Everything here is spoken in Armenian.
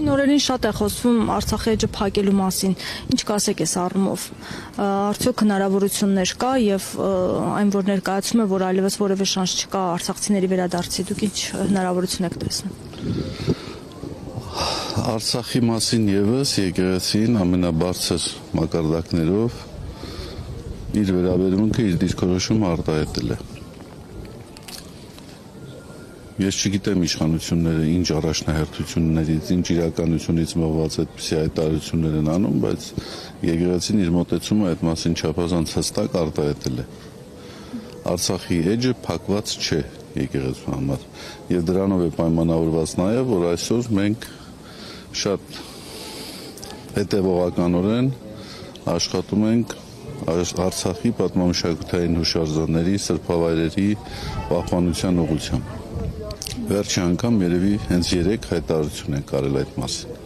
Վերջին օրերին շատ է խոսվում Արցախի էջը փակելու մասին։ Ինչ կասեք այս առումով։ Արդյոք հնարավորություններ կա եւ այն որ ներկայացում է, որ այլևս որևէ շանս չկա արցախցիների վերադարձի, դուք ինչ հնարավորություն եք տեսնում։ Արցախի մասին եւս եկեղեցին ամենաբարձր մակարդակներով իր վերաբերմունքը, իր դիրքորոշումը արտահայտել է։ Ես չգիտեմ իշխանությունները ինչ առաջնահերթություններից, ինչ իրականությունից մղված այդպիսի հայտարարություններ են անում, բայց եկեղեցին իր մոտեցումը այդ մասին չափազանց հստակ արտահայտել է։ Արցախի էջը փակված չէ եկեղեցու համար, եւ դրանով է պայմանավորված նաեւ, որ այսօր մենք շատ հետևողականորեն աշխատում ենք Արցախի պատմամշակութային հուշարձանների, սրբավայրերի պահպանության ուղղությամբ։ Վերջի անգամ երևի հենց 3 հայտարարություն են կարել այդ մասին։